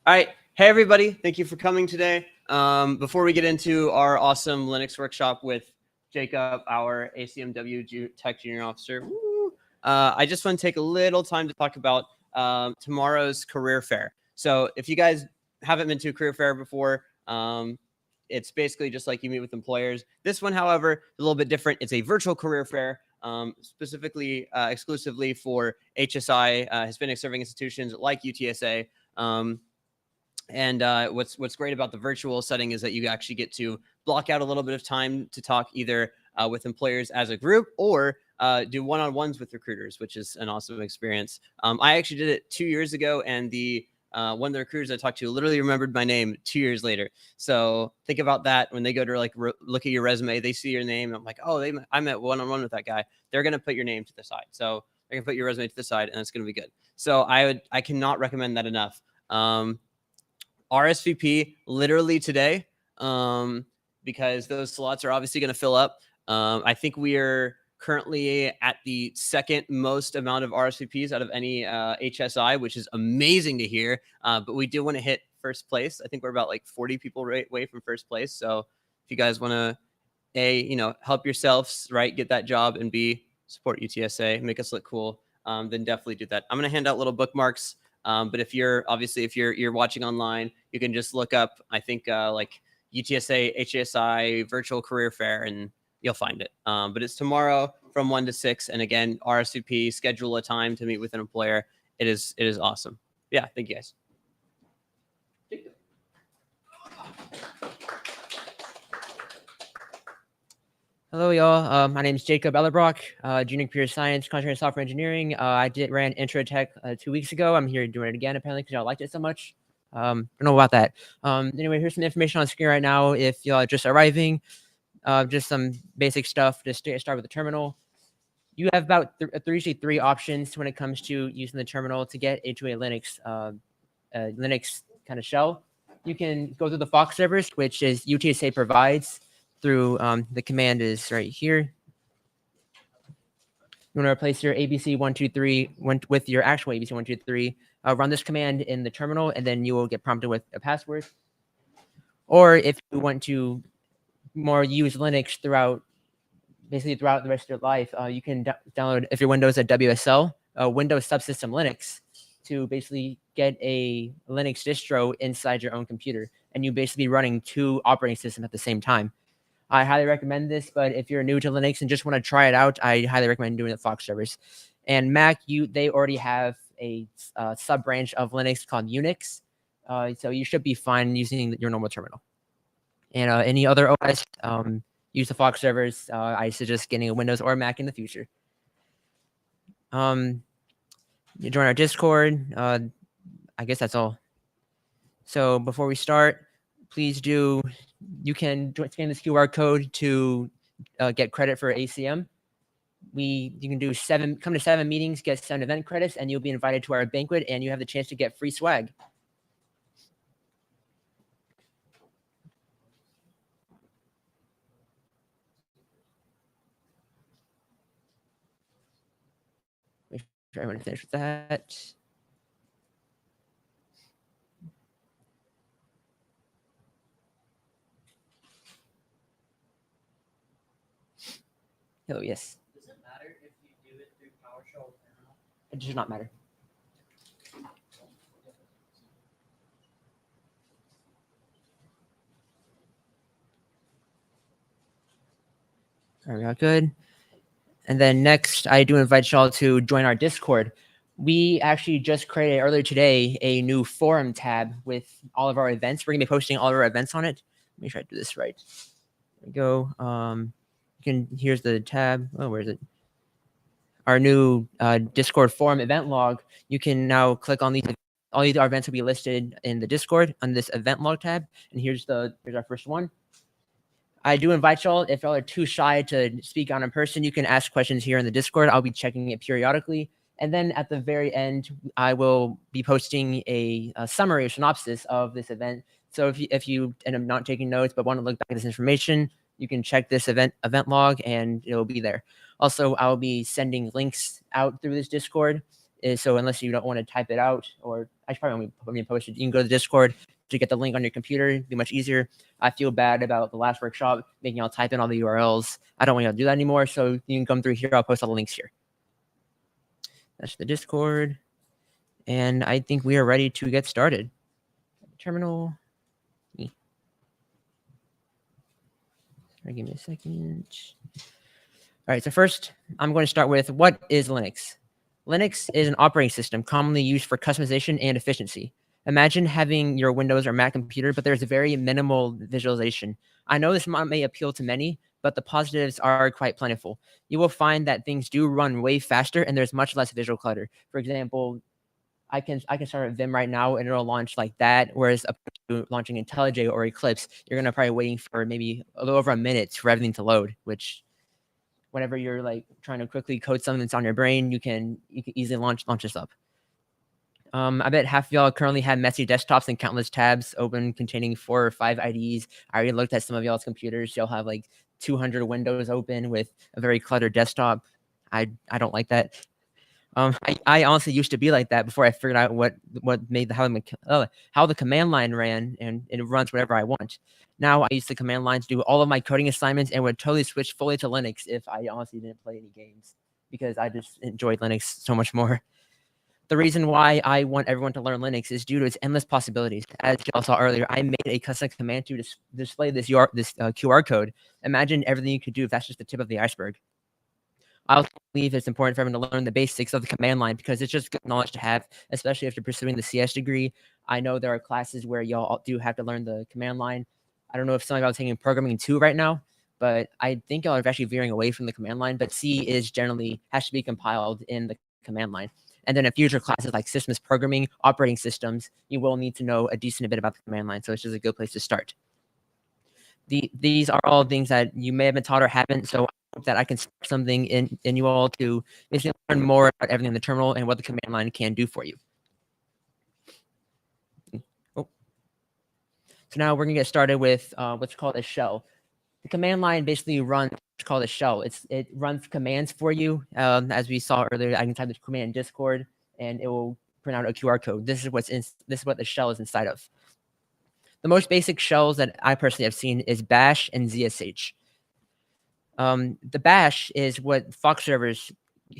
All right. Hey, everybody. Thank you for coming today. Before we get into our awesome Linux workshop with Jacob, our ACM-W Tech Junior Officer, I just want to take a little time to talk about tomorrow's career fair. So if you guys haven't been to a career fair before, it's basically just like you meet with employers. This one, however, is a little bit different. It's a virtual career fair, specifically exclusively for HSI, Hispanic Serving Institutions like UTSA. And what's great about the virtual setting is that you actually get to block out a little bit of time to talk either with employers as a group or do one-on-ones with recruiters, which is an awesome experience. I actually did it 2 years ago, and one of the recruiters I talked to literally remembered my name 2 years later. So think about that when they go to look at your resume, they see your name. I'm like, oh, I met one-on-one with that guy. They're gonna put your name to the side. So they're gonna put your resume to the side, and it's gonna be good. So I cannot recommend that enough. RSVP literally today, because those slots are obviously going to fill up. I think we are currently at the second most amount of RSVPs out of any HSI, which is amazing to hear. But we do want to hit first place. I think we're about like 40 people away from first place. So if you guys want to, help yourselves, right, get that job, and B, support UTSA, make us look cool, then definitely do that. I'm going to hand out little bookmarks. But if you're watching online, you can just look up, I think, like UTSA HSI Virtual Career Fair, and you'll find it. But it's tomorrow from 1 to 6. And again, RSVP, schedule a time to meet with an employer. It is awesome. Yeah. Thank you guys. Hello, y'all. My name is Jacob Ellerbrock, junior computer science, contract and software engineering. I ran Intro Tech 2 weeks ago. I'm here doing it again, apparently, because y'all liked it so much. I don't know about that. Anyway, here's some information on the screen right now. If y'all are just arriving, just some basic stuff. Just start with the terminal. You have about usually three options when it comes to using the terminal to get into a Linux kind of shell. You can go through the Fox servers, which is UTSA provides through the command is right here. You want to replace your ABC123 with your actual ABC123. Run this command in the terminal, and then you will get prompted with a password. Or if you want to more use Linux throughout the rest of your life, you can download, if your Windows at WSL, Windows Subsystem Linux, to basically get a Linux distro inside your own computer, and you basically be running two operating systems at the same time. I highly recommend this, but if you're new to Linux and just want to try it out, I highly recommend doing it Fox servers. And Mac, they already have a sub-branch of Linux called Unix, so you should be fine using your normal terminal. And any other OS, use the Fox servers. I suggest getting a Windows or Mac in the future. You join our Discord. I guess that's all. So before we start, please you can scan this QR code to get credit for ACM. You can come to 7 meetings, get 7 event credits, and you'll be invited to our banquet, and you have the chance to get free swag. Make sure everyone finished with that. Oh, yes. Does it matter if you do it through PowerShell or not? It does not matter. All right, we got good. And then next, I do invite y'all to join our Discord. We actually just created earlier today a new forum tab with all of our events. We're gonna be posting all of our events on it. Make sure I do this right. There we go. Here's the tab. Oh, where is it? Our new Discord forum event log. You can now click on these. All these events will be listed in the Discord on this event log tab. And here's our first one. I do invite y'all, if y'all are too shy to speak on in person, you can ask questions here in the Discord. I'll be checking it periodically. And then at the very end, I will be posting a summary or synopsis of this event. So if you end up not taking notes but want to look back at this information, you can check this event log and it'll be there. Also, I'll be sending links out through this Discord. So unless you don't want to type it out, or I should probably put me posted, you can go to the Discord to get the link on your computer. It'd be much easier. I feel bad about the last workshop making y'all type in all the URLs. I don't want y'all to do that anymore. So you can come through here. I'll post all the links here. That's the Discord. And I think we are ready to get started. Terminal. Sorry, give me a second. All right, so first, I'm going to start with what is Linux? Linux is an operating system commonly used for customization and efficiency. Imagine having your Windows or Mac computer, but there's a very minimal visualization. I know this may appeal to many, but the positives are quite plentiful. You will find that things do run way faster and there's much less visual clutter. For example, I can start a Vim right now and it'll launch like that, whereas launching IntelliJ or Eclipse, you're gonna probably waiting for maybe a little over a minute for everything to load, which whenever you're like trying to quickly code something that's on your brain, you can easily launch this up. I bet half of y'all currently have messy desktops and countless tabs open containing 4 or 5 IDs. I already looked at some of y'all's computers. Y'all have like 200 windows open with a very cluttered desktop. I don't like that. I honestly used to be like that before I figured out what made how the command line ran, and it runs whatever I want. Now I use the command line to do all of my coding assignments and would totally switch fully to Linux if I honestly didn't play any games, because I just enjoyed Linux so much more. The reason why I want everyone to learn Linux is due to its endless possibilities. As y'all saw earlier, I made a custom command to display this QR code. Imagine everything you could do if that's just the tip of the iceberg. I also believe it's important for everyone to learn the basics of the command line because it's just good knowledge to have, especially if you're pursuing the CS degree. I know there are classes where y'all do have to learn the command line. I don't know if some of y'all are taking programming 2 right now, but I think y'all are actually veering away from the command line. But C is generally has to be compiled in the command line. And then in future classes like systems programming, operating systems, you will need to know a decent bit about the command line. So it's just a good place to start. These are all things that you may have been taught or haven't. So I hope that I can start something in you all to basically learn more about everything in the terminal and what the command line can do for you. Oh. So now we're going to get started with what's called a shell. The command line basically runs what's called a shell. It runs commands for you. As we saw earlier, I can type the command in Discord and it will print out a QR code. This is what the shell is inside of. The most basic shells that I personally have seen is bash and ZSH. The bash is what Fox servers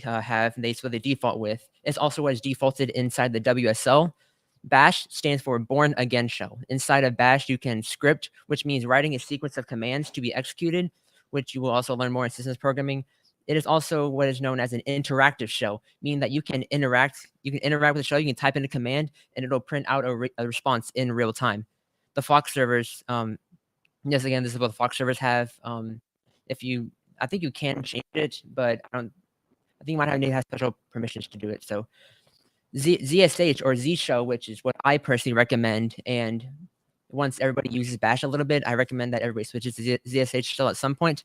have, and that's what they default with. It's also what is defaulted inside the WSL. Bash stands for Born Again Shell. Inside of bash, you can script, which means writing a sequence of commands to be executed, which you will also learn more in systems programming. It is also what is known as an interactive shell, meaning that you can interact with the shell, you can type in a command, and it'll print out a response in real time. The Fox servers, yes, again, this is what the Fox servers have. I think you can change it, but I think you might need to have special permissions to do it. So ZSH or Z shell, which is what I personally recommend, and once everybody uses bash a little bit, I recommend that everybody switches to ZSH shell at some point.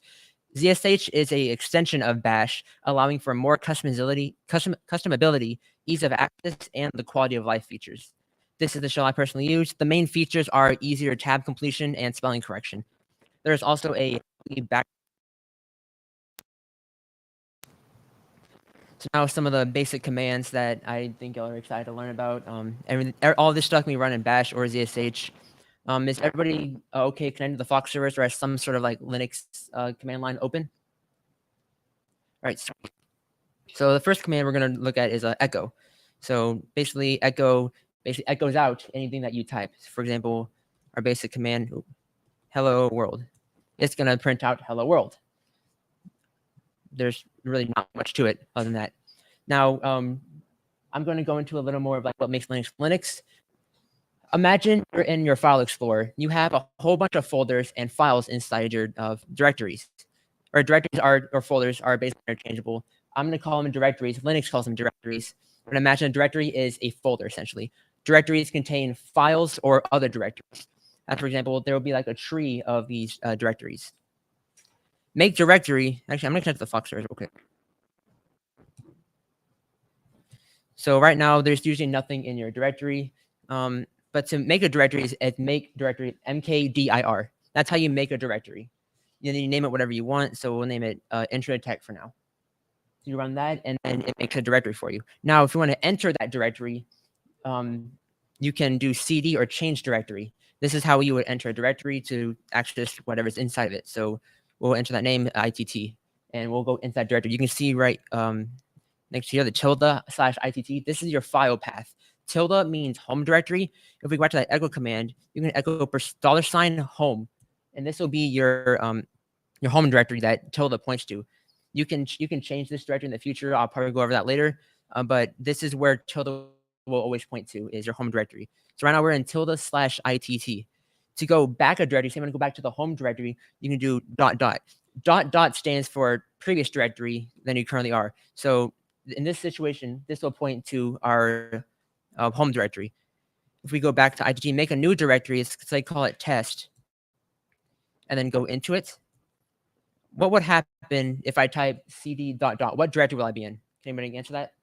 ZSH is a extension of bash, allowing for more customability, ease of access, and the quality of life features. This is the shell I personally use. The main features are easier tab completion and spelling correction. There's also a back. So now some of the basic commands that I think y'all are excited to learn about. All this stuff can be run in bash or ZSH. Is everybody okay connected to the Fox servers or has some sort of like Linux command line open? All right. So the first command we're going to look at is echo. So basically echo echoes out anything that you type. For example, our basic command, hello world. It's going to print out hello world. There's really not much to it other than that. Now, I'm going to go into a little more of like what makes Linux. Imagine you're in your file explorer. You have a whole bunch of folders and files inside your directories. Or directories or folders are basically interchangeable. I'm going to call them directories. Linux calls them directories. But imagine a directory is a folder, essentially. Directories contain files or other directories. For example, there will be like a tree of these directories. Make directory. Actually, I'm going to connect to the Fox servers real quick. So right now, there's usually nothing in your directory. But to make a directory is make directory mkdir. That's how you make a directory. And then you name it whatever you want. So we'll name it intro tech for now. So you run that, and then it makes a directory for you. Now, if you want to enter that directory, you can do cd or change directory. This is how you would enter a directory to access whatever's inside of it. So we'll enter that name ITT, and we'll go into that directory. You can see right next to here the tilde/ITT. This is your file path. Tilde means home directory. If we go back to that echo command, you can echo $home, and this will be your home directory that tilde points to. You can change this directory in the future. I'll probably go over that later. But this is where tilde will always point to, is your home directory. So right now we're in tilde/ITT. To go back a directory, so I'm going to go back to the home directory, you can do ... Stands for previous directory than you currently are. So in this situation, this will point to our home directory. If we go back to ITT, make a new directory, it's like call it test, and then go into it. What would happen if I type cd ... What directory will I be in? Can anybody answer that?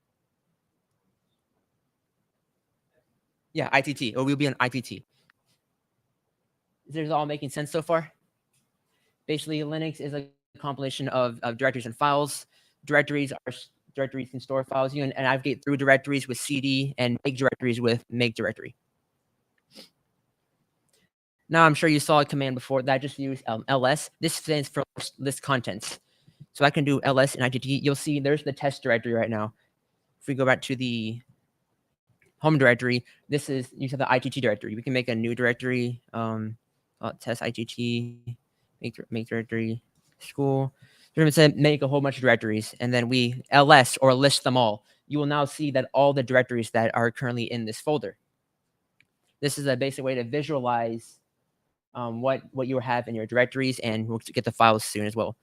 Yeah, ITT. Or we'll be in ITT. Is this all making sense so far? Basically, Linux is a compilation of directories and files. Directories can store files. You can navigate through directories with cd and make directories with make directory. Now, I'm sure you saw a command before that I just used ls. This stands for list contents. So I can do ls in ITT. You'll see there's the test directory right now. If we go back to the home directory, you have the ITT directory. We can make a new directory, test ITT, make directory, school. We're going to make a whole bunch of directories, and then we ls or list them all. You will now see that all the directories that are currently in this folder. This is a basic way to visualize what you have in your directories, and we'll get the files soon as well.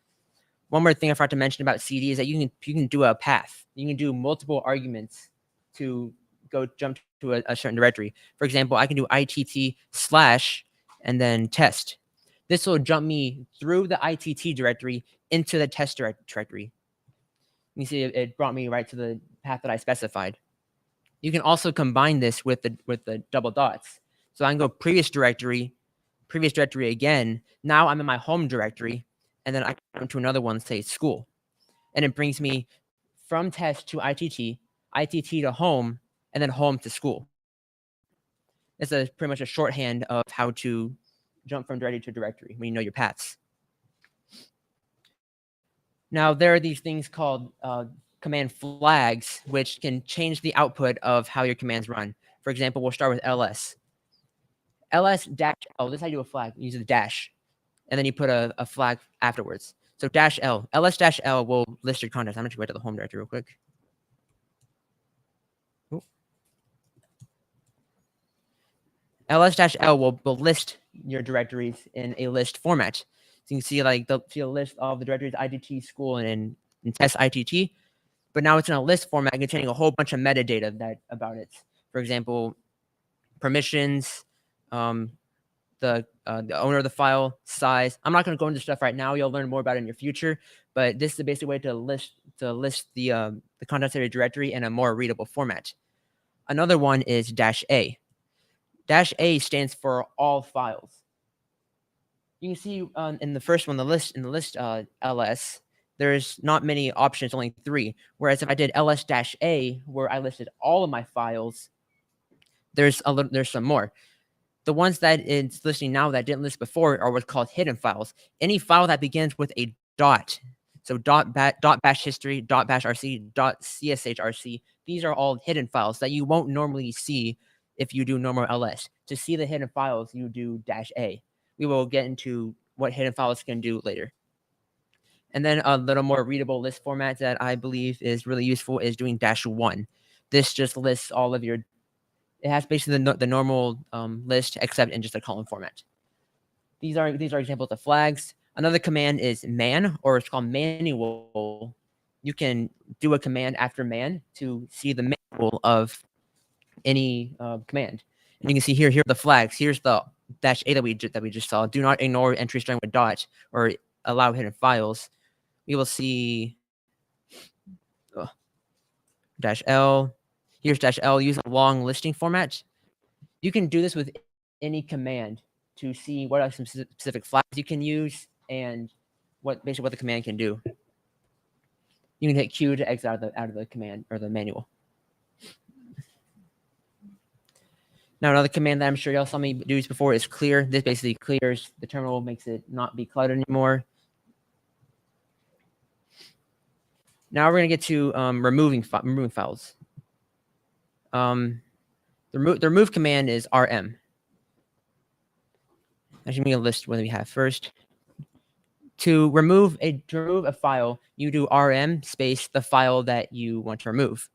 One more thing I forgot to mention about cd is that you can do a path. You can do multiple arguments to jump to a certain directory. For example, I can do ITT/ and then test. This will jump me through the ITT directory into the test directory. You can see it brought me right to the path that I specified. You can also combine this with the double dots. So I can go previous directory again. Now I'm in my home directory, and then I can go to another one, say school. And it brings me from test to ITT, ITT to home, and then home to school. It's pretty much a shorthand of how to jump from directory to directory when you know your paths. Now, there are these things called command flags, which can change the output of how your commands run. For example, we'll start with ls. ls-l, this is how you do a flag. You use the dash, and then you put a flag afterwards. So -l, ls-l will list your contents. I'm going to go to the home directory real quick. ls-l will list your directories in a list format. So you can see the list of the directories ITT, school, and test ITT. But now it's in a list format containing a whole bunch of metadata about it. For example, permissions, the owner of the file, size. I'm not going to go into stuff right now. You'll learn more about it in your future. But this is the basic way to list the contents of your directory in a more readable format. Another one is -a. -a stands for all files. You can see in the first one, the list ls, there's not many options, only 3. Whereas if I did ls-a, where I listed all of my files, there's some more. The ones that it's listing now that I didn't list before are what's called hidden files. Any file that begins with a dot, so .bash history, .bashrc, .cshrc, these are all hidden files that you won't normally see if you do normal ls. To see the hidden files, you do -a. We will get into what hidden files can do later. And then a little more readable list format that I believe is really useful is doing -1. This just lists all of your, it has basically the normal list except in just a column format. These are examples of flags. Another command is man, or it's called manual. You can do a command after man to see the manual of any command. And you can see here are the flags. Here's the -a that we just saw. Do not ignore entry starting with dot or allow hidden files. We will see -l. Here's -l. Use a long listing format. You can do this with any command to see what are some specific flags you can use and what the command can do. You you can hit Q to exit out of the command or the manual. Now, another command that I'm sure y'all saw me do before is clear. This basically clears the terminal, makes it not be cluttered anymore. Now we're going to get to removing files. The remove command is rm. Actually, I'm going to list what we have first. To remove a file, you do rm space the file that you want to remove.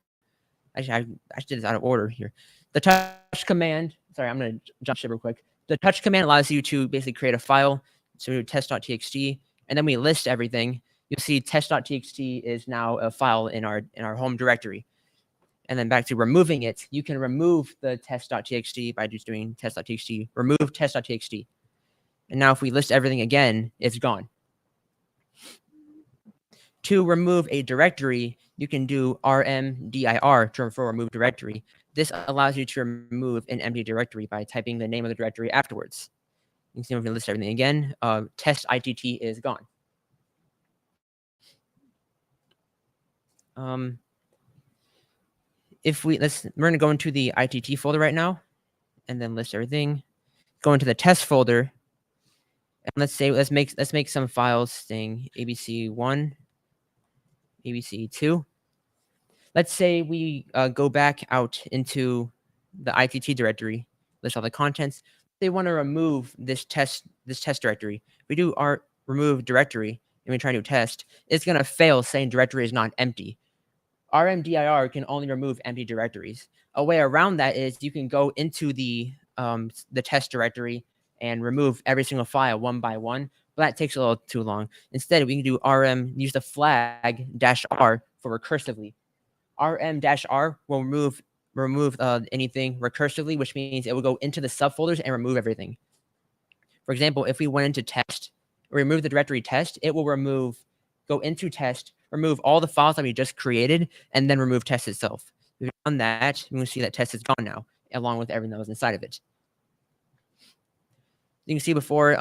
Actually, I did this out of order here. The touch command, sorry, I'm going to jump ship real quick. The touch command allows you to basically create a file. So we do test.txt, and then we list everything. You'll see test.txt is now a file in our home directory. And then back to removing it, you can remove the test.txt by just doing test.txt, remove test.txt. And now if we list everything again, it's gone. To remove a directory, you can do rmdir for remove directory. This allows you to remove an empty directory by typing the name of the directory afterwards. You can see if we list everything again. Test ITT is gone. We're going to go into the ITT folder right now, and then list everything. Go into the test folder, and let's make some files saying ABC1, ABC2. Let's say we go back out into the ITT directory, list all the contents. They want to remove this test directory. We do our remove directory and we try to test. It's going to fail saying directory is not empty. RMDIR can only remove empty directories. A way around that is you can go into the test directory and remove every single file one by one, but that takes a little too long. Instead, we can do use the flag -r for recursively. rm-r will remove anything recursively, which means it will go into the subfolders and remove everything. For example, if we went into test, remove the directory test, it will go into test, remove all the files that we just created, and then remove test itself. If we've done that, we can see that test is gone now, along with everything that was inside of it. You can see before,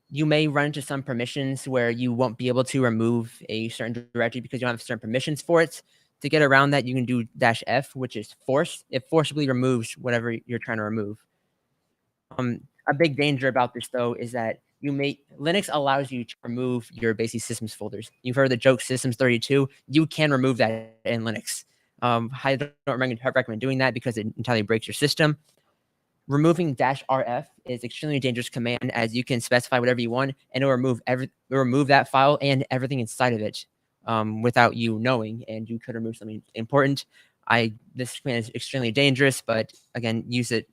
you may run into some permissions where you won't be able to remove a certain directory because you don't have certain permissions for it. To get around that, you can do -f, which is force. It forcibly removes whatever you're trying to remove. A big danger about this, though, is that Linux allows you to remove your basic systems folders. You've heard the joke systems32. You can remove that in Linux. I don't recommend doing that because it entirely breaks your system. Removing -rf is extremely dangerous command, as you can specify whatever you want, and it'll remove that file and everything inside of it without you knowing, and you could remove something important. This command is extremely dangerous, but again, use it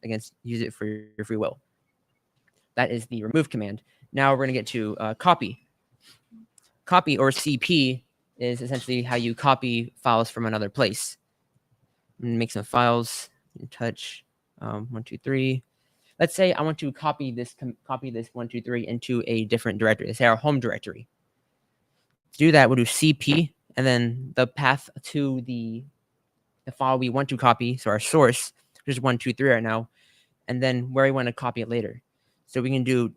for your free will. That is the remove command. Now we're going to get to copy. Copy, or CP, is essentially how you copy files from another place. I'm going to make some files. Touch 1, 2, 3. Let's say I want to copy this 1, 2, 3 into a different directory. Let's say our home directory. To do that, we'll do CP and then the path to the file we want to copy, so our source, which is 1, 2, 3 right now, and then where we want to copy it later. So we can do ...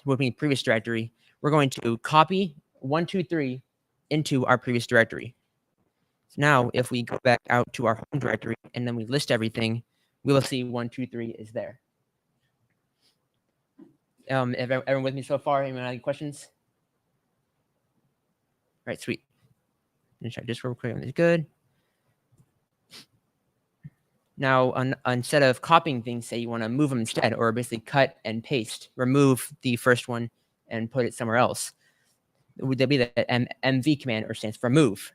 which means previous directory. We're going to copy 1, 2, 3 into our previous directory. So now if we go back out to our home directory and then we list everything, we will see 1, 2, 3 is there. Everyone with me so far? Anyone have any questions? All right, sweet. Let me check this real quick. It's good. Now, instead of copying things, say you want to move them instead, or basically cut and paste, remove the first one and put it somewhere else. Would that be the MV command, or stands for move?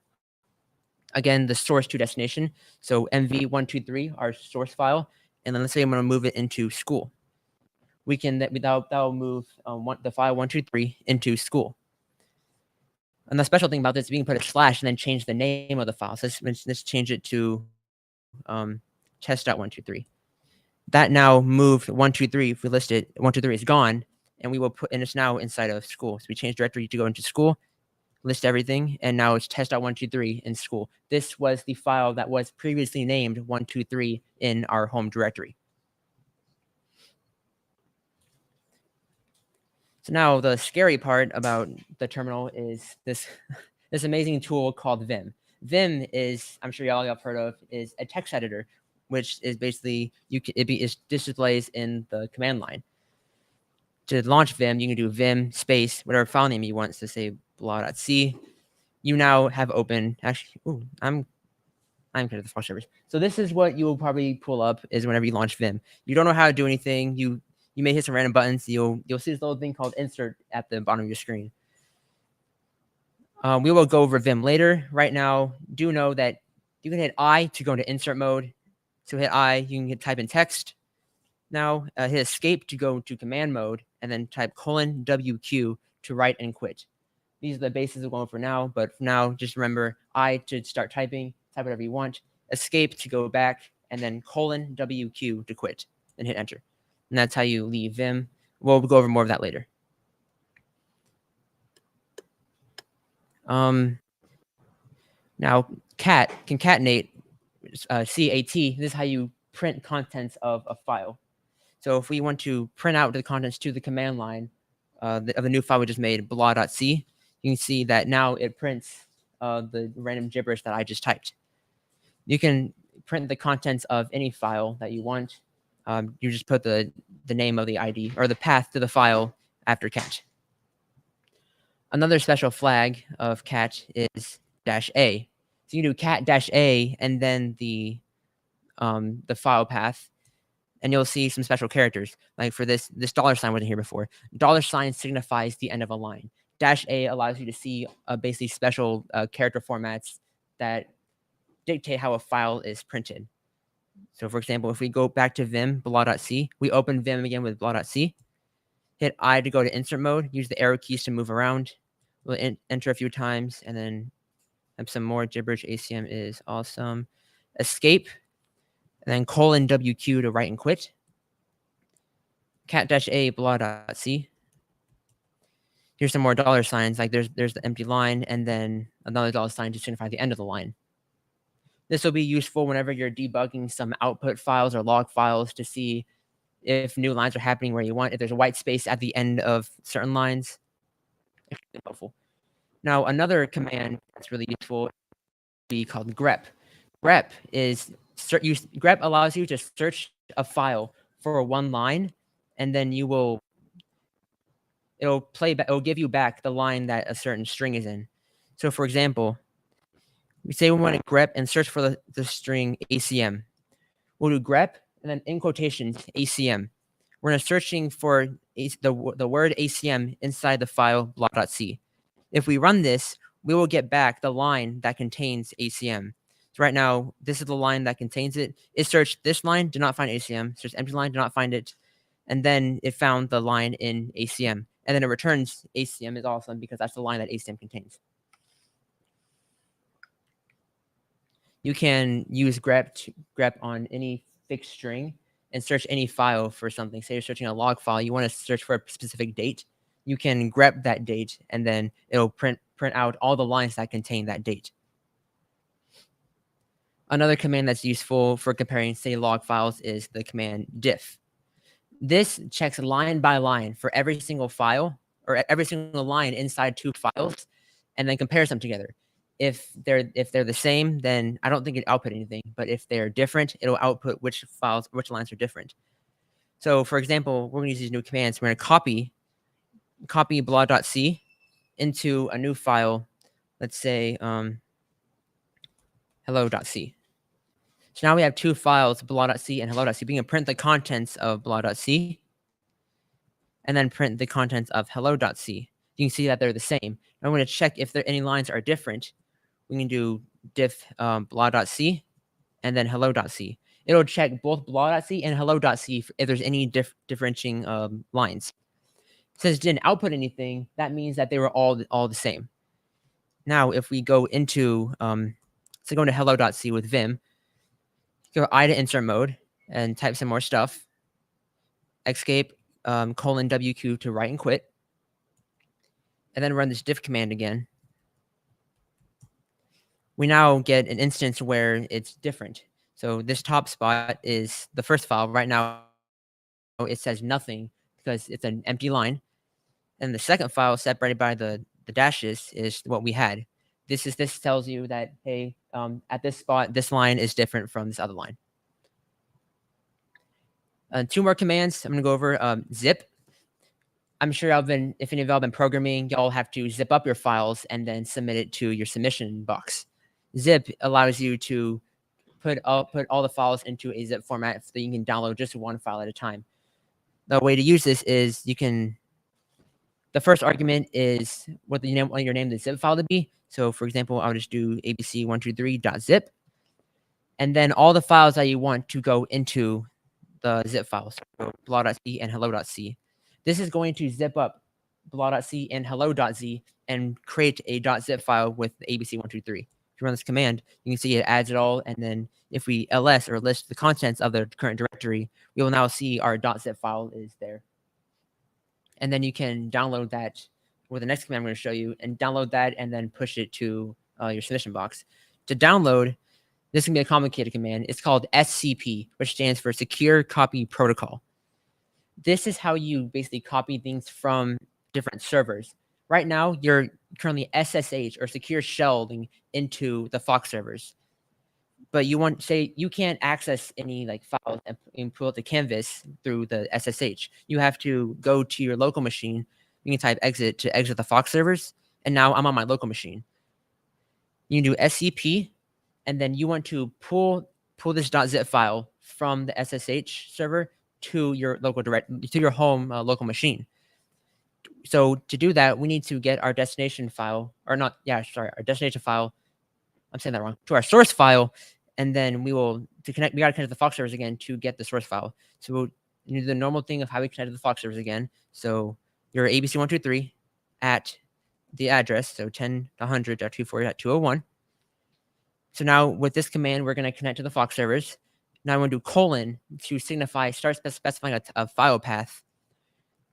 Again, the source to destination. So MV123, our source file, and then let's say I'm going to move it into school. We can that will move the file 1, 2, 3 into school. And the special thing about this is we can put a slash and then change the name of the file. So let's change it to test.123. That now moved 1, 2, 3. If we list it, 1, 2, 3 is gone, and we will and it's now inside of school. So we change directory to go into school, list everything, and now it's test.123 in school. This was the file that was previously named 1, 2, 3 in our home directory. So now the scary part about the terminal is this this amazing tool called Vim. Vim is, I'm sure y'all have heard of, is a text editor, which is basically it displays in the command line. To launch Vim, you can do Vim space whatever file name you want. So say blah.c. You now have open. Actually, I'm kind of the file servers. So this is what you will probably pull up is whenever you launch Vim. You don't know how to do anything. You may hit some random buttons. You'll see this little thing called insert at the bottom of your screen. We will go over Vim later. Right now, do know that you can hit I to go into insert mode. So hit I, you can type in text. Now hit escape to go to command mode, and then type :WQ to write and quit. These are the basics we're going for now, but for now, just remember I to start typing, type whatever you want, escape to go back, and then :WQ to quit, and hit enter. And that's how you leave Vim. We'll go over more of that later. Now, concatenate, CAT, this is how you print contents of a file. So if we want to print out the contents to the command line of the new file we just made, blah.c, you can see that now it prints the random gibberish that I just typed. You can print the contents of any file that you want. You just put the name of the ID or the path to the file after cat. Another special flag of cat is -a. So you can do cat-a and then the file path, and you'll see some special characters. Like for this $sign wasn't here before. $sign signifies the end of a line. -a allows you to see basically special character formats that dictate how a file is printed. So for example, if we go back to Vim, blah.c, we open Vim again with blah.c, hit I to go to insert mode, use the arrow keys to move around. We'll enter a few times and then have some more gibberish. ACM is awesome. Escape, and then :WQ to write and quit. Cat-a blah.c. Here's some more $signs. Like there's the empty line and then another $sign to signify the end of the line. This will be useful whenever you're debugging some output files or log files to see if new lines are happening where you want. If there's a white space at the end of certain lines, extremely helpful. Now, another command that's really useful would be called grep. Grep allows you to search a file for one line, and then it'll give you back the line that a certain string is in. So, for example, we say we want to grep and search for the string ACM. We'll do grep and then in quotations ACM. We're going to searching for the word ACM inside the file blah.c. If we run this, we will get back the line that contains ACM. So right now, this is the line that contains it. It searched this line, did not find ACM. Searched empty line, did not find it. And then it found the line in ACM. And then it returns ACM is awesome because that's the line that ACM contains. You can use grep on any fixed string and search any file for something. Say you're searching a log file, you want to search for a specific date. You can grep that date, and then it'll print out all the lines that contain that date. Another command that's useful for comparing, say, log files is the command diff. This checks line by line for every single file or every single line inside two files, and then compares them together. If they're the same, then I don't think it output anything. But if they're different, it'll output which lines are different. So, for example, we're going to use these new commands. We're going to copy blah.c into a new file. Let's say hello.c. So now we have two files, blah.c and hello.c. We can print the contents of blah.c and then print the contents of hello.c. You can see that they're the same. And I'm going to check if any lines are different. We can do diff blah.c and then hello.c. It'll check both blah.c and hello.c if there's any differentiating lines. Since it didn't output anything, that means that they were all the same. Now, if we go into, so go into hello.c with Vim, go I to insert mode and type some more stuff. Escape :WQ to write and quit. And then run this diff command again. We now get an instance where it's different. So this top spot is the first file. Right now, it says nothing because it's an empty line. And the second file separated by the dashes is what we had. This tells you that, hey, at this spot, this line is different from this other line. 2 more commands I'm going to go over. Zip. I'm sure if any of y'all been programming, y'all have to zip up your files and then submit it to your submission box. Zip allows you to put all the files into a zip format so that you can download just one file at a time. The way to use this is the first argument is what you want your name the zip file to be. So for example, I'll just do abc123.zip, and then all the files that you want to go into the zip files, so blah.c and hello.c. This is going to zip up blah.c and hello.z and create a .zip file with the abc123. If you run this command, you can see it adds it all, and then if we ls or list the contents of the current directory, we will now see our .zip file is there. And then you can download that with the next command I'm going to show you, and download that and then push it to your submission box. To download, this can be a complicated command. It's called SCP, which stands for Secure Copy Protocol. This is how you basically copy things from different servers. Right now, you're currently SSH or secure shelling into the Fox servers. But you can't access any files and pull it to Canvas through the SSH. You have to go to your local machine. You can type exit to exit the Fox servers. And now I'm on my local machine. You can do SCP, and then you want to pull this .zip file from the SSH server to your home local machine. So to do that, we need to get our destination file, our destination file. I'm saying that wrong. To our source file, and then we gotta connect to the Fox servers again to get the source file. So we'll do the normal thing of how we connect to the Fox servers again. So your ABC123 at the address, so 10.100.240.201. So now with this command, we're going to connect to the Fox servers. Now I'm going to do colon to start specifying a file path,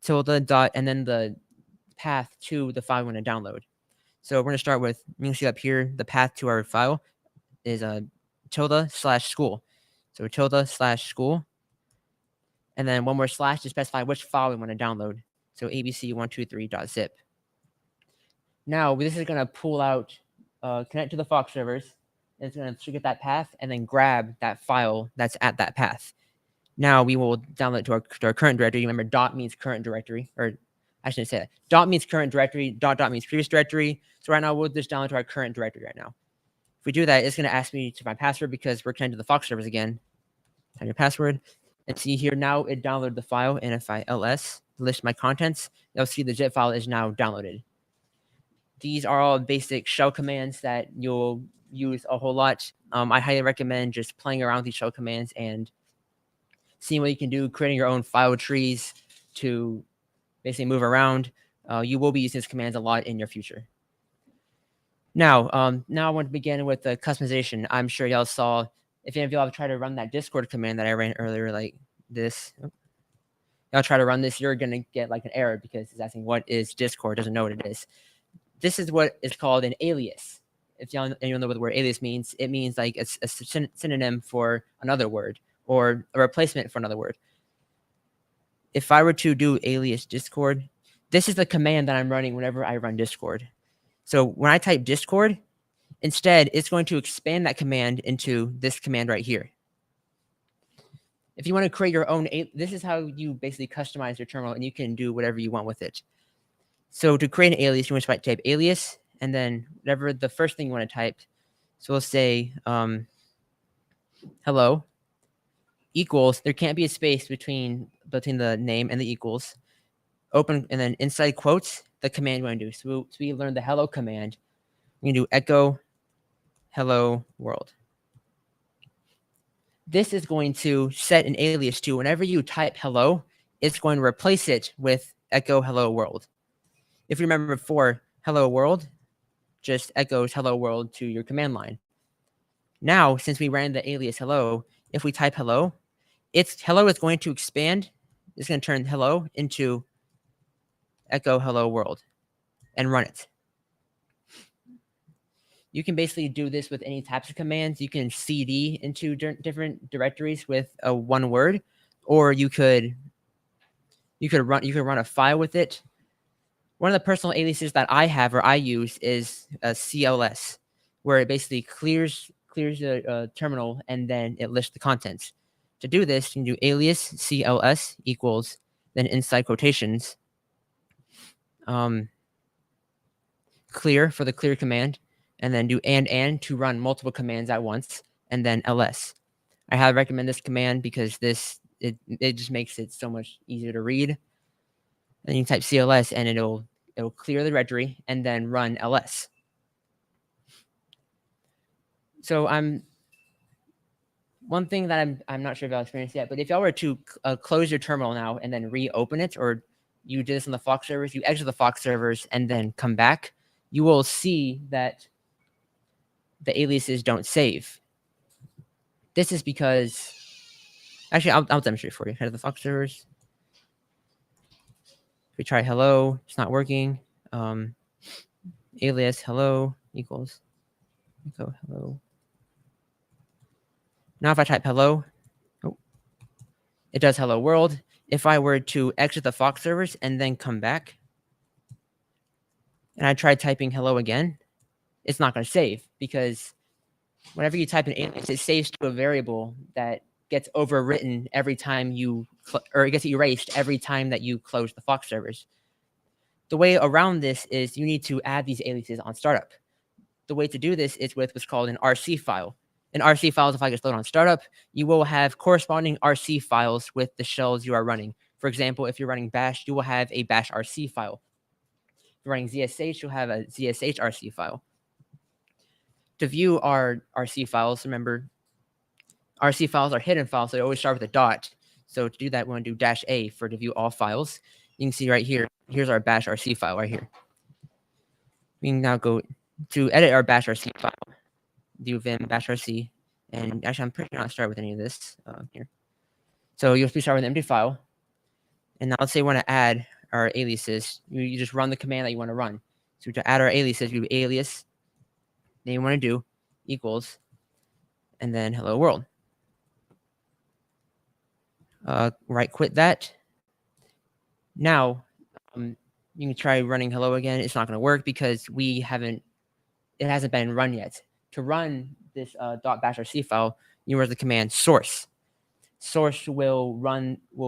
tilde dot, and then the path to the file we're going to download. So we're going to start with, you can see up here, the path to our file is tilde/school. So tilde/school, and then one more slash to specify which file we want to download. So abc123.zip. Now this is going to pull out, connect to the Fox servers. It's going to get that path and then grab that file that's at that path. Now we will download to our current directory. Remember, dot means current directory, or I shouldn't say that. Dot means current directory. Dot means previous directory. So right now we'll just download to our current directory right now. If we do that, it's going to ask me to my password because we're connected to the Fox servers again. Type your password, and see here now it downloaded the file. And if I ls list my contents, you'll see the zip file is now downloaded. These are all basic shell commands that you'll use a whole lot. I highly recommend just playing around with these shell commands and seeing what you can do, creating your own file trees to basically move around. You will be using these commands a lot in your future. Now I want to begin with the customization. I'm sure y'all saw, if any of y'all have tried to run that Discord command that I ran earlier, like this, y'all try to run this, you're going to get like an error because it's asking what is Discord, doesn't know what it is. This is what is called an alias. If y'all know what the word alias means, it means like it's a synonym for another word or a replacement for another word. If I were to do alias Discord, this is the command that I'm running whenever I run Discord. So when I type Discord, instead, it's going to expand that command into this command right here. If you want to create your own, this is how you basically customize your terminal, and you can do whatever you want with it. So to create an alias, you want to type alias, and then whatever the first thing you want to type. So we'll say hello equals, there can't be a space between the name and the equals. Open, and then inside quotes, the command you want to do. So we learned the hello command. We can do echo hello world. This is going to set an alias to whenever you type hello, it's going to replace it with echo hello world. If you remember before, hello world just echoes hello world to your command line. Now, since we ran the alias hello, if we type hello, hello is going to expand. It's going to turn hello into echo hello world and run it. You can basically do this with any types of commands. You can cd into different directories with a one word, or you could run a file with it. One of the personal aliases that I have or I use is CLS, where it basically clears the terminal and then it lists the contents. To do this, you can do alias CLS equals, then inside quotations, clear for the clear command, and then do and to run multiple commands at once, and then ls. I highly recommend this command because it just makes it so much easier to read. And you type CLS and it'll clear the directory and then run ls. So one thing that I'm not sure if I'll experience yet, but if y'all were to close your terminal now and then reopen it, or you did this on the Fox servers, you exit the Fox servers and then come back, you will see that the aliases don't save. This is because, actually, I'll demonstrate for you. Head to the Fox servers. If we try hello, it's not working. Alias hello equals echo hello. Now if I type hello, it does hello world. If I were to exit the Fox servers and then come back, and I try typing hello again, it's not going to save, because whenever you type an alias, it saves to a variable that gets overwritten every time or it gets erased every time that you close the Fox servers. The way around this is you need to add these aliases on startup. The way to do this is with what's called an RC file. An RC file is a file gets loaded on startup. You will have corresponding RC files with the shells you are running. For example, if you're running bash, you will have a bash RC file. If you're running ZSH, you'll have a ZSH RC file. To view our RC files, remember, RC files are hidden files, so they always start with a dot. So to do that, we want to do -A to view all files. You can see right here, here's our bash RC file right here. We can now go to edit our bash RC file, do vim bash RC, and actually I'm pretty sure not start with any of this here. So you'll start with an empty file, and now let's say we want to add our aliases. You just run the command that you want to run. So to add our aliases, you do alias, then you want to do equals, and then hello world. Right quit that. Now you can try running hello again. It's not going to work because it hasn't been run yet. To run this .bash RC file, you run the command source. Source will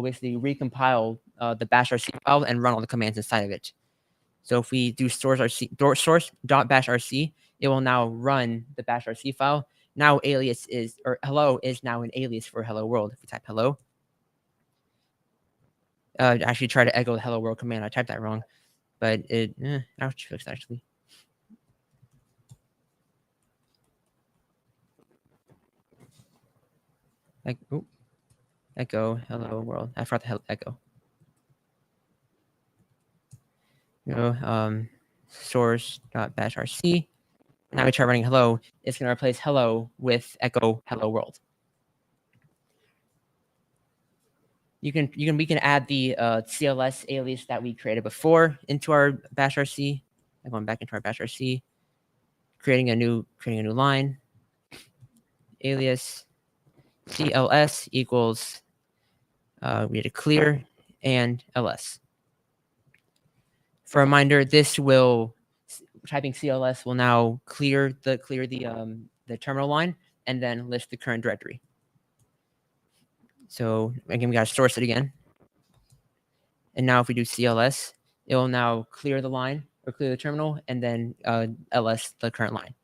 basically recompile the bash RC file and run all the commands inside of it. So if we do source.bash RC, it will now run the bash RC file. Now hello is now an alias for hello world. If we type hello, actually try to echo the hello world command. I typed that wrong, but I'll fix it actually. Echo hello world. I forgot the echo. Source.bash RC. Now we try running hello. It's going to replace hello with echo hello world. We can add the CLS alias that we created before into our bash RC. I'm going back into our bash RC, creating a new line. Alias CLS equals we need to clear and ls. For a reminder, typing CLS will now clear the terminal line and then list the current directory. So again, we got to source it again. And now if we do CLS, it will now clear the line or clear the terminal and then ls the current line.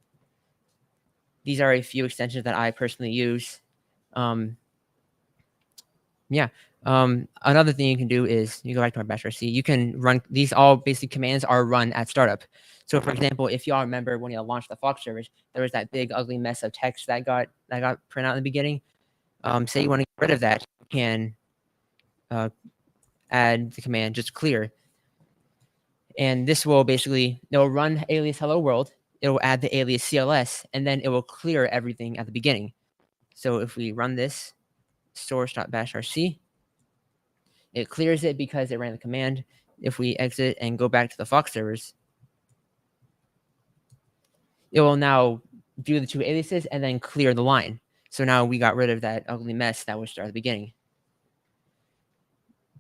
These are a few extensions that I personally use. Another thing you can do is you go back to our bash RC. You can run these. All basic commands are run at startup. So for example, if y'all remember when you launched the Fox servers, there was that big ugly mess of text that got printed out in the beginning. Say you want to get rid of that, you can add the command just clear, and this will it'll run alias hello world. It will add the alias CLS, and then it will clear everything at the beginning. So if we run this source.bash RC, it clears it because it ran the command. If we exit and go back to the Fox servers, it will now do the two aliases and then clear the line. So now we got rid of that ugly mess that was started at the beginning.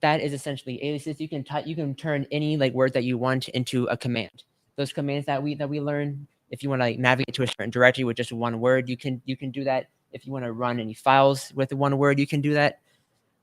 that is essentially aliases. You can turn any like word that you want into a command. Those commands that we learn, if you want to like navigate to a certain directory with just one word, you can do that. If you want to run any files with one word, you can do that.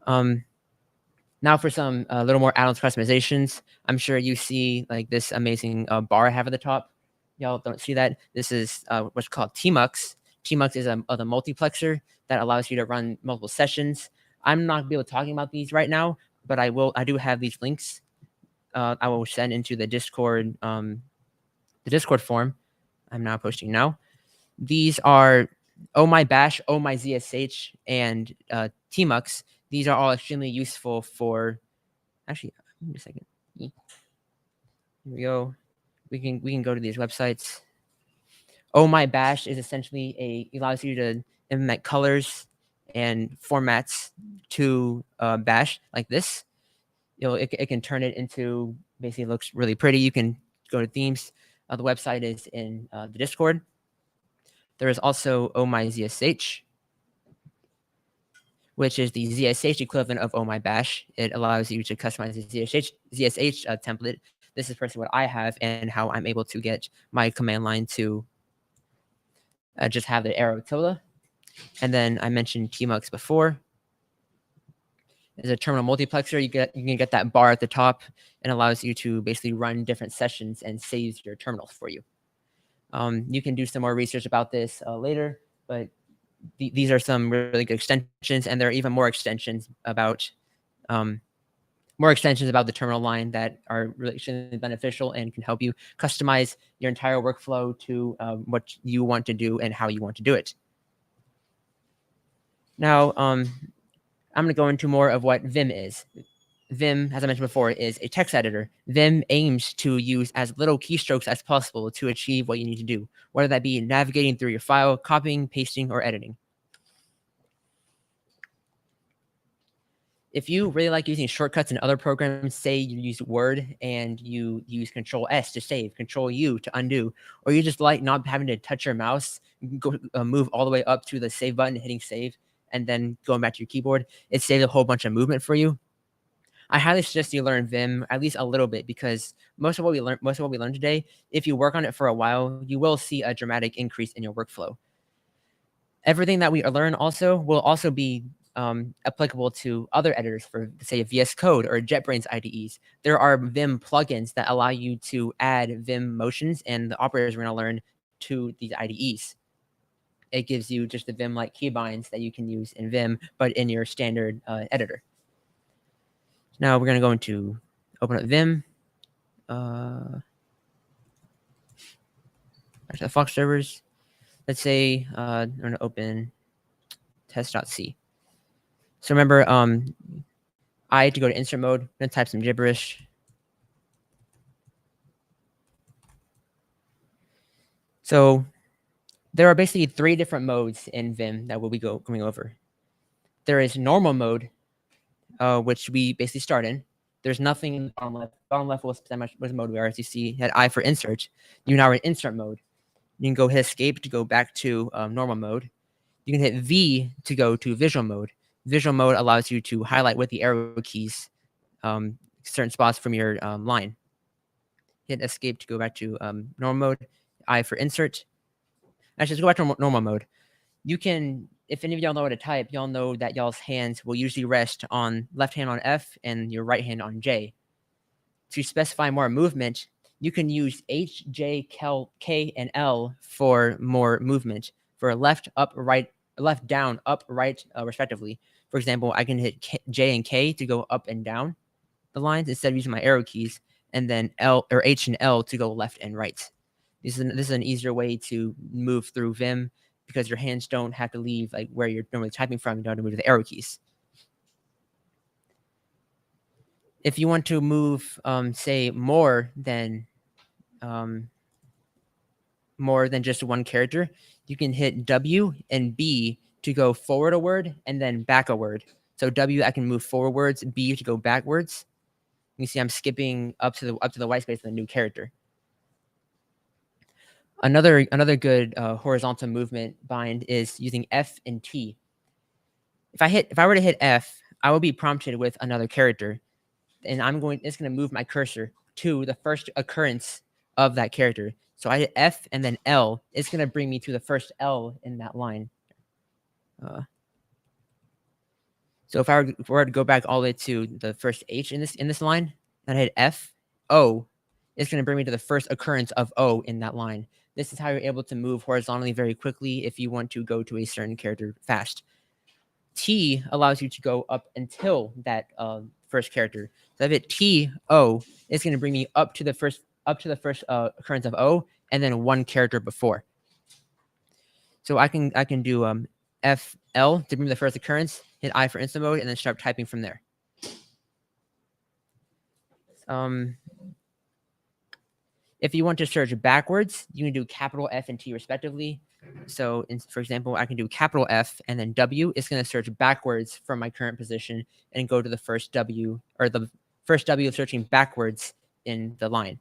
Now for some little more add-ons customizations. I'm sure you see like this amazing bar I have at the top. Y'all don't see that. This is what's called tmux. Tmux is a multiplexer that allows you to run multiple sessions. I'm not going to be able to talk about these right now, but I do have these links. I will send into the Discord form. I'm now posting now. These are Oh My Bash, Oh My ZSH, and tmux. These are all extremely useful for. Actually, give me a second. Here we go. We can go to these websites. Oh My Bash is essentially allows you to implement colors and formats to Bash like this. It can turn it into basically looks really pretty. You can go to themes. The website is in the Discord. There is also Oh My ZSH, which is the ZSH equivalent of Oh My Bash. It allows you to customize the ZSH template. This is personally what I have and how I'm able to get my command line to just have the arrow tilde. And then I mentioned tmux before. As a terminal multiplexer, you can get that bar at the top and allows you to basically run different sessions and saves your terminals for you. You can do some more research about this later, but these are some really good extensions, and there are even more extensions about the terminal line that are really extremely beneficial and can help you customize your entire workflow to what you want to do and how you want to do it. Now, I'm going to go into more of what Vim is. Vim, as I mentioned before, is a text editor. Vim aims to use as little keystrokes as possible to achieve what you need to do, whether that be navigating through your file, copying, pasting, or editing. If you really like using shortcuts in other programs, say you use Word and you use Control-S to save, Control-U to undo, or you just like not having to touch your mouse, go move all the way up to the save button, hitting save, and then going back to your keyboard, it saves a whole bunch of movement for you. I highly suggest you learn Vim at least a little bit, because most of what we learned today, if you work on it for a while, you will see a dramatic increase in your workflow. Everything that we learn also will also be applicable to other editors for, say, VS Code or JetBrains IDEs. There are Vim plugins that allow you to add Vim motions and the operators we're going to learn to these IDEs. It gives you just the Vim-like keybinds that you can use in Vim, but in your standard editor. Now we're going to go into open up Vim. Back to the Fox servers. Let's say I'm going to open test.c. So remember, I had to go to insert mode. I'm going to type some gibberish. So there are basically 3 different modes in Vim that we'll be going over. There is normal mode, which we basically start in. There's nothing in the bottom left. Bottom left will specify which mode we are. As you see, hit I for insert. You now are in insert mode. You can go hit escape to go back to normal mode. You can hit V to go to visual mode. Visual mode allows you to highlight with the arrow keys certain spots from your line. Hit escape to go back to normal mode. I for insert. Actually, let's go back to normal mode. You can, if any of y'all know how to type, y'all know that y'all's hands will usually rest on left hand on F and your right hand on J. To specify more movement, you can use H, J, K, and L for more movement. For left, up, right, left, down, up, right, respectively. For example, I can hit J and K to go up and down the lines instead of using my arrow keys, and then L or H and L to go left and right. This is an easier way to move through Vim, because your hands don't have to leave like where you're normally typing from. You don't have to move the arrow keys. If you want to move, say, more than just one character, you can hit W and B to go forward a word and then back a word. So W, I can move forwards. B to go backwards. You see, I'm skipping up to the white space of the new character. Another good horizontal movement bind is using F and T. If I were to hit F, I will be prompted with another character, and it's going to move my cursor to the first occurrence of that character. So I hit F and then L. It's going to bring me to the first L in that line. So if I were to go back all the way to the first H in this line, and I hit F, O, it's going to bring me to the first occurrence of O in that line. This is how you're able to move horizontally very quickly if you want to go to a certain character fast. T allows you to go up until that first character. So if I hit T, O, it's going to bring me up to the first occurrence of O, and then one character before. So I can do FL to bring the first occurrence, hit I for instant mode, and then start typing from there. If you want to search backwards, you can do capital F and T respectively. So for example, I can do capital F and then W. It's going to search backwards from my current position and go to the first W, or the first W searching backwards in the line.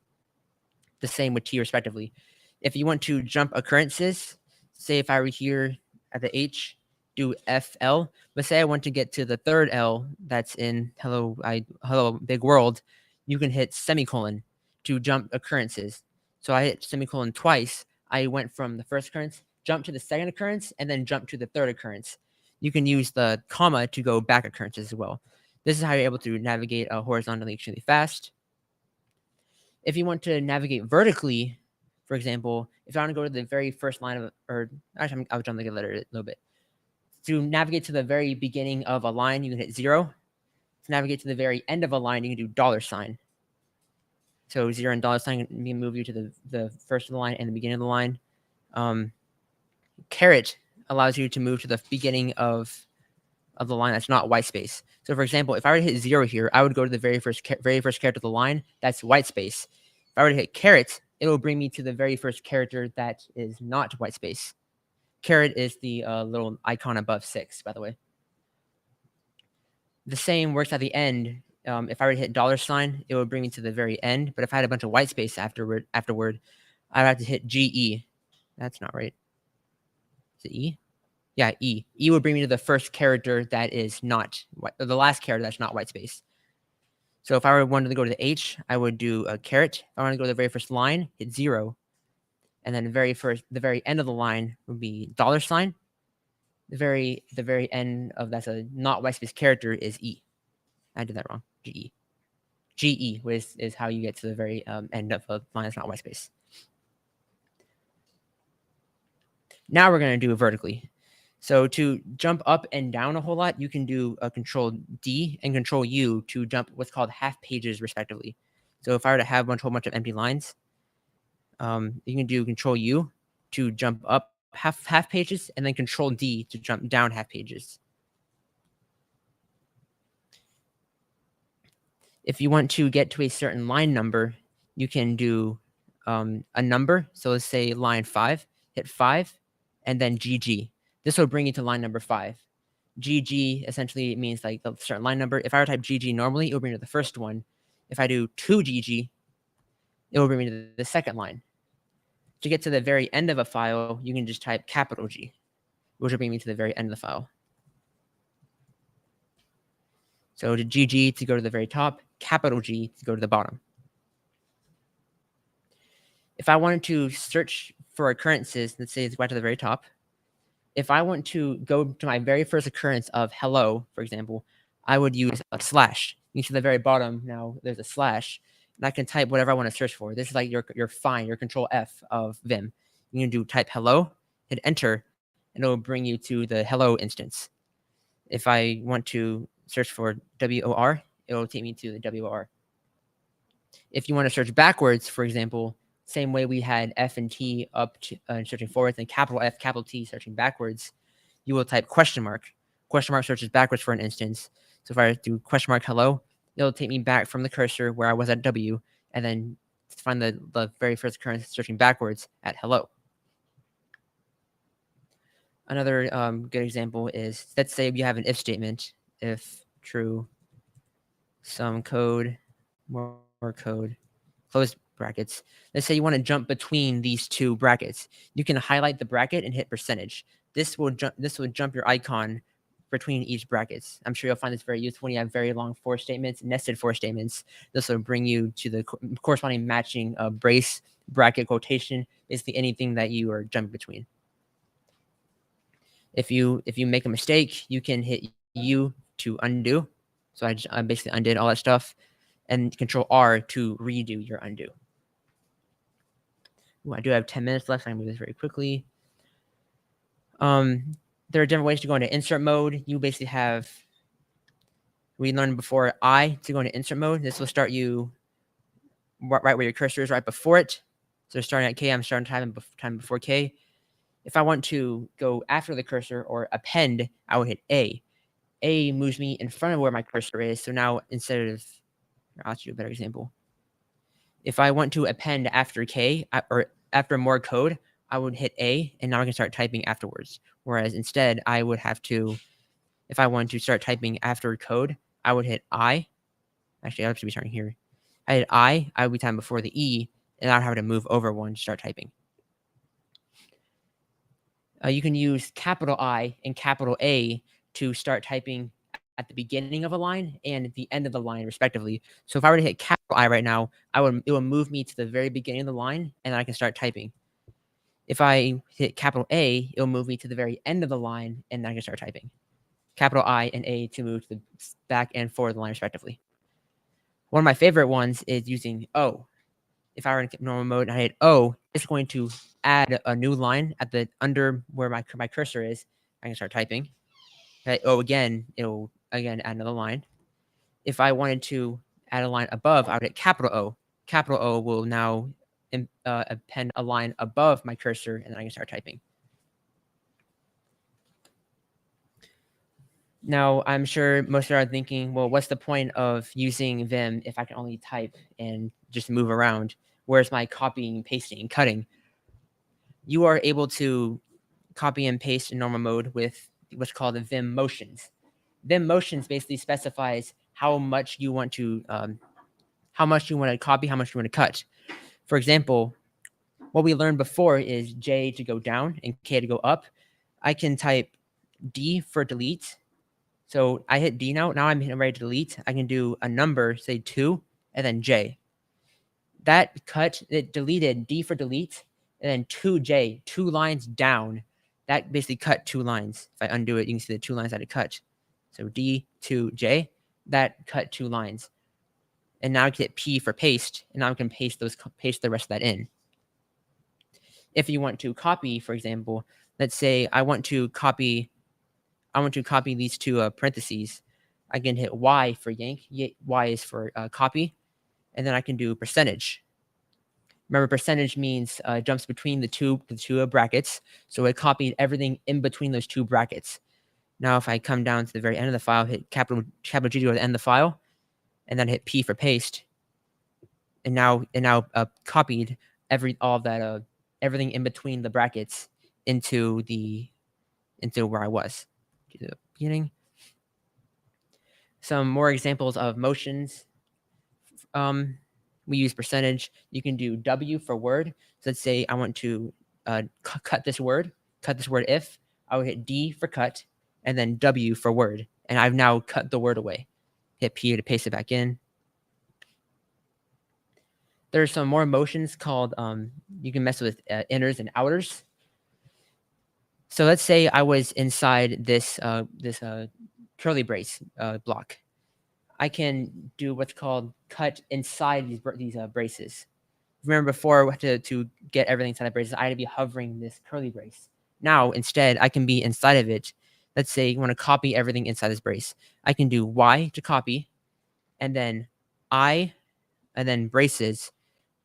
The same with T respectively. If you want to jump occurrences, say if I were here at the H, do FL, but say I want to get to the third L that's in hello big world, you can hit semicolon to jump occurrences. So I hit semicolon twice. I went from the first occurrence, jump to the second occurrence, and then jump to the third occurrence. You can use the comma to go back occurrences as well. This is how you're able to navigate horizontally extremely fast. If you want to navigate vertically, for example, if I want to go to the very first line of, or actually I'll jump like a letter a little bit. To navigate to the very beginning of a line, you can hit 0. To navigate to the very end of a line, you can do $sign. So 0 and $sign can move you to the first of the line and the beginning of the line. Caret allows you to move to the beginning of the line that's not white space. So for example, if I were to hit 0 here, I would go to the very first character of the line that's white space. If I were to hit caret, it will bring me to the very first character that is not white space. Caret is the little icon above 6, by the way. The same works at the end. If I were to hit $sign, it would bring me to the very end. But if I had a bunch of white space afterward, I would have to hit GE. That's not right. Is it E? Yeah, E. E would bring me to the first character that is not the last character that's not white space. So if I wanted to go to the H, I would do a caret. If I want to go to the very first line, hit 0. And then the very end of the line would be $sign. The very end of that's a not white space character is E. I did that wrong. GE. GE is how you get to the very end of a line that's not white space. Now we're going to do it vertically. So to jump up and down a whole lot, you can do a Control D and Control U to jump what's called half pages respectively. So if I were to have a whole bunch of empty lines, you can do Control U to jump up half pages, and then Control D to jump down half pages. If you want to get to a certain line number, you can do a number. So let's say line 5, hit 5, and then GG. This will bring you to line number 5. GG essentially means like a certain line number. If I were to type GG normally, it will bring me to the first one. If I do 2GG, it will bring me to the second line. To get to the very end of a file, you can just type capital G, which will bring me to the very end of the file. So to GG to go to the very top, capital G to go to the bottom. If I wanted to search for occurrences, let's say it's right to the very top. If I want to go to my very first occurrence of hello, for example, I would use a slash. You see the very bottom now, there's a slash. And I can type whatever I want to search for. This is like your Control F of Vim. You can do type hello, hit enter, and it will bring you to the hello instance. If I want to search for WOR, it will take me to the WOR. If you want to search backwards, for example, same way we had F and T up to, searching forwards, and capital F, capital T searching backwards, you will type question mark. Question mark searches backwards for an instance. So if I do question mark hello, it'll take me back from the cursor where I was at W, and then find the very first occurrence searching backwards at hello. Another good example is, let's say you have an if statement. If true, some code, more code, close brackets. Let's say you want to jump between these two brackets. You can highlight the bracket and hit %. This will jump your icon between each brackets. I'm sure you'll find this very useful when you have very long for statements, nested for statements. This will bring you to the corresponding matching brace, bracket, quotation, basically anything that you are jumping between. If you make a mistake, you can hit U to undo. So I basically undid all that stuff, and Control R to redo your undo. Ooh, I do have 10 minutes left. So I'm going to move this very quickly. There are different ways to go into insert mode. You basically have, we learned before, I to go into insert mode. This will start you right where your cursor is, right before it. So starting at K, I'm starting time before K. If I want to go after the cursor or append, I would hit A. A moves me in front of where my cursor is. So now instead of, I'll show you a better example. If I want to append after K or after more code, I would hit A, and now I can start typing afterwards. Whereas instead, I would have to, if I want to start typing after code, I would hit I. Actually, I should be starting here. I hit I would be time before the E, and I'd have to move over one to start typing. You can use capital I and capital A to start typing at the beginning of a line and at the end of the line, respectively. So if I were to hit capital I right now, it will move me to the very beginning of the line, and I can start typing. If I hit capital A, it'll move me to the very end of the line, and then I can start typing. Capital I and A to move to the back and forward of the line, respectively. One of my favorite ones is using O. If I were in normal mode and I hit O, it's going to add a new line at the under where my cursor is. I can start typing. If I hit O again, it'll again add another line. If I wanted to add a line above, I would hit capital O. Capital O will now append a line above my cursor, and then I can start typing. Now, I'm sure most of you are thinking, well, what's the point of using Vim if I can only type and just move around? Where's my copying, pasting, and cutting? You are able to copy and paste in normal mode with what's called the Vim motions. Vim motions basically specifies how much you want to copy, how much you want to cut. For example, what we learned before is J to go down and K to go up. I can type D for delete. So I hit D now. Now I'm ready to delete. I can do a number, say 2, and then J. That cut, it deleted D for delete, and then 2J, 2 lines down. That basically cut 2 lines. If I undo it, you can see the 2 lines that it cut. So D, 2J, that cut 2 lines. And now I can hit P for paste, and now I can paste the rest of that in. If you want to copy, for example, let's say I want to copy these 2 parentheses. I can hit Y for yank. Y is for copy. And then I can do percentage. Remember, percentage means jumps between the two brackets. So it copied everything in between those 2 brackets. Now, if I come down to the very end of the file, hit capital G to go to the end of the file, and then hit P for paste, and now copied everything in between the brackets into where I was. To the beginning. Some more examples of motions. We use percentage. You can do W for word. So let's say I want to cut this word if. I would hit D for cut, and then W for word. And I've now cut the word away. Hit P to paste it back in. There's some more motions called, you can mess with inners and outers. So let's say I was inside this curly brace block. I can do what's called cut inside these braces. Remember before, to get everything inside the braces, I had to be hovering this curly brace. Now, instead, I can be inside of it. Let's say you want to copy everything inside this brace. I can do Y to copy, and then I, and then braces.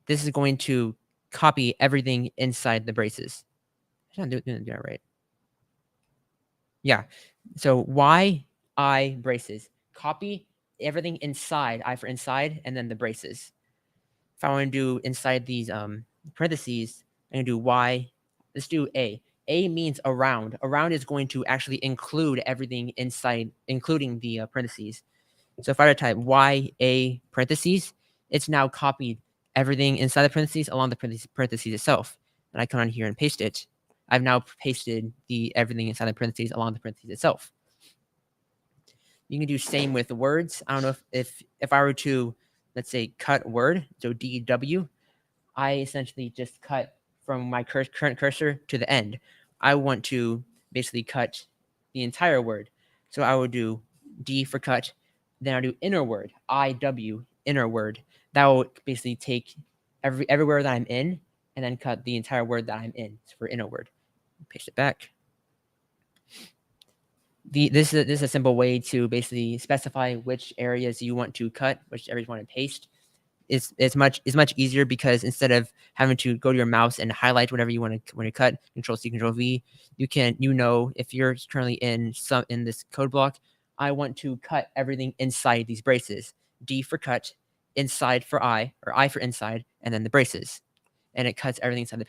This is going to copy everything inside the braces. I'm not doing that right. Yeah. So Y, I, braces. Copy everything inside, I for inside, and then the braces. If I want to do inside these parentheses, I'm going to do Y. Let's do A. A means around. Around is going to actually include everything inside, including the parentheses. So if I were to type Y, A, parentheses, it's now copied everything inside the parentheses along the parentheses itself. And I come on here and paste it. I've now pasted everything inside the parentheses along the parentheses itself. You can do same with words. I don't know if I were to, let's say, cut word, so DW, I essentially just cut from my current cursor to the end. I want to basically cut the entire word. So I would do D for cut, then I'll do inner word, IW, inner word. That will basically take everywhere that I'm in and then cut the entire word that I'm in for inner word. Paste it back. This is a simple way to basically specify which areas you want to cut, which areas you want to paste. It's much easier because instead of having to go to your mouse and highlight whatever you want to cut, Control C, Control V, you know if you're currently in this code block, I want to cut everything inside these braces. D for cut, inside for I, or I for inside, and then the braces, and it cuts everything inside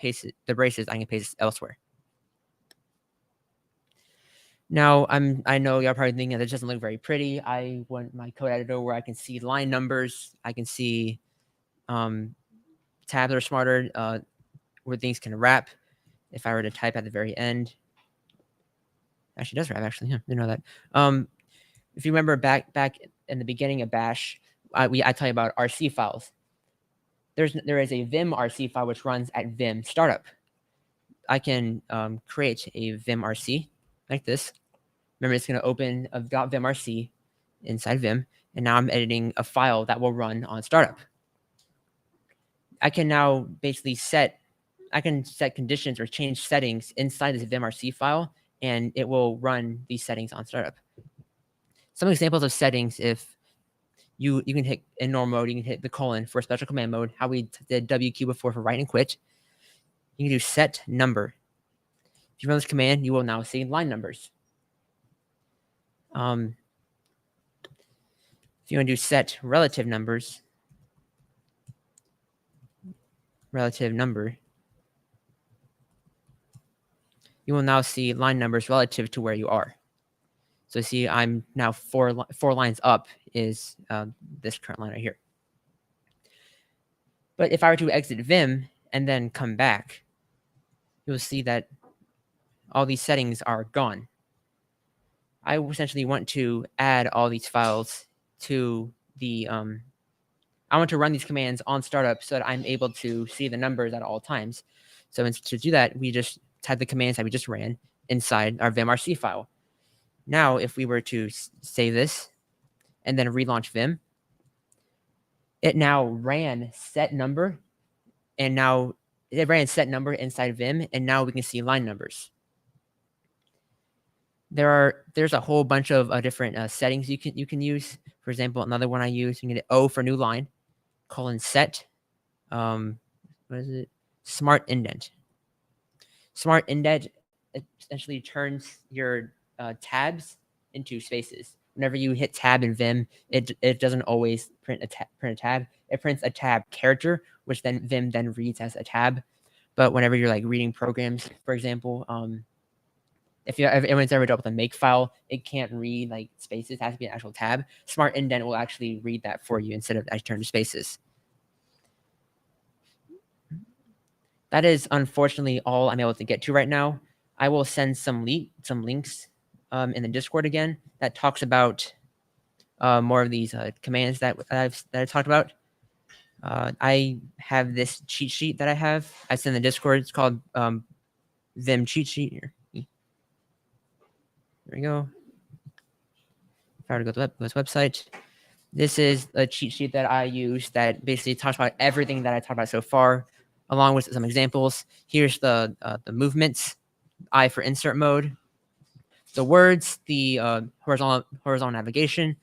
the braces. I can paste elsewhere. Now, I know y'all probably thinking that doesn't look very pretty. I want my code editor where I can see line numbers. I can see tabs are smarter, where things can wrap. If I were to type at the very end, actually it does wrap. Actually, yeah, I didn't know that. If you remember back in the beginning of Bash, I tell you about RC files. There is a Vim RC file which runs at Vim startup. I can create a Vim RC like this. Remember, it's going to open a .vim RC inside Vim, and now I'm editing a file that will run on startup. I can now basically set conditions or change settings inside this Vim RC file, and it will run these settings on startup. Some examples of settings: if you can hit in normal mode, you can hit the colon for special command mode, how we did WQ before for write and quit. You can do set number. If you run this command, you will now see line numbers. If you want to do set relative number, you will now see line numbers relative to where you are. So see, I'm now four lines up is this current line right here. But if I were to exit Vim and then come back, you'll see that all these settings are gone. I essentially want to add all these files to the, I want to run these commands on startup so that I'm able to see the numbers at all times. So to do that, we just type the commands that we just ran inside our vimrc file. Now, if we were to save this and then relaunch Vim, it now ran set number, and now it ran set number inside Vim, and now we can see line numbers. There's a whole bunch of different settings you can use. For example, another one I use, you can get O for new line, :set, what is it? Smart indent. Smart indent essentially turns your tabs into spaces. Whenever you hit tab in Vim, it doesn't always print a tab. It prints a tab character, which then Vim then reads as a tab. But whenever you're like reading programs, for example, if anyone's ever dealt with a make file, it can't read like spaces. It has to be an actual tab. Smart indent will actually read that for you instead of actually turn to spaces. That is unfortunately all I'm able to get to right now. I will send some links in the Discord again that talks about more of these commands that I talked about. I have this cheat sheet that I sent in the Discord. It's called Vim cheat sheet here. There we go. If I were to go to this website, this is a cheat sheet that I use that basically talks about everything that I talked about so far, along with some examples. Here's the movements, I for insert mode, the words, the horizontal navigation,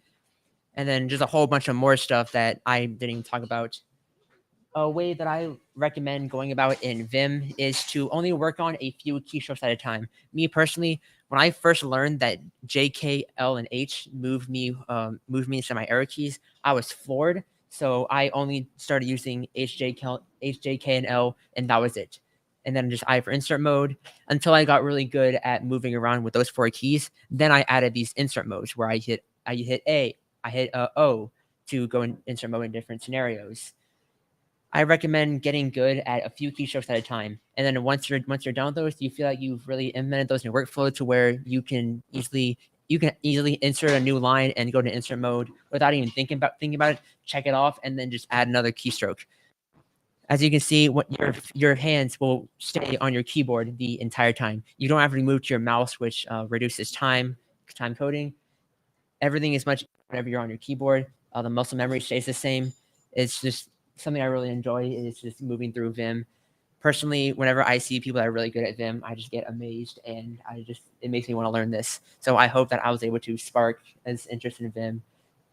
and then just a whole bunch of more stuff that I didn't even talk about. A way that I recommend going about in Vim is to only work on a few keystrokes at a time. Me personally, when I first learned that J, K, L, and H moved me into my arrow keys, I was floored. So I only started using H, J, K, and L, and that was it. And then just I for insert mode until I got really good at moving around with those 4 keys. Then I added these insert modes where I hit A, I hit O to go in insert mode in different scenarios. I recommend getting good at a few keystrokes at a time. And then once you're done with those, you feel like you've really implemented those in your workflow to where you can easily you can easily insert a new line and go to insert mode without even thinking about it. Check it off and then just add another keystroke. As you can see, what your hands will stay on your keyboard the entire time. You don't have to move to your mouse, which reduces time coding. Everything is much whenever you're on your keyboard. The muscle memory stays the same. It's just something I really enjoy. Is just moving through Vim. Personally, whenever I see people that are really good at Vim, I just get amazed, and it makes me want to learn this. So I hope that I was able to spark as interest in Vim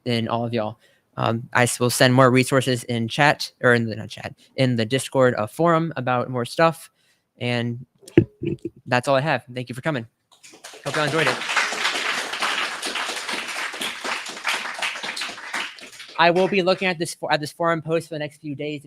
in all of y'all. I will send more resources in chat, or in the Discord forum about more stuff. And that's all I have. Thank you for coming. Hope y'all enjoyed it. I will be looking at this forum post for the next few days.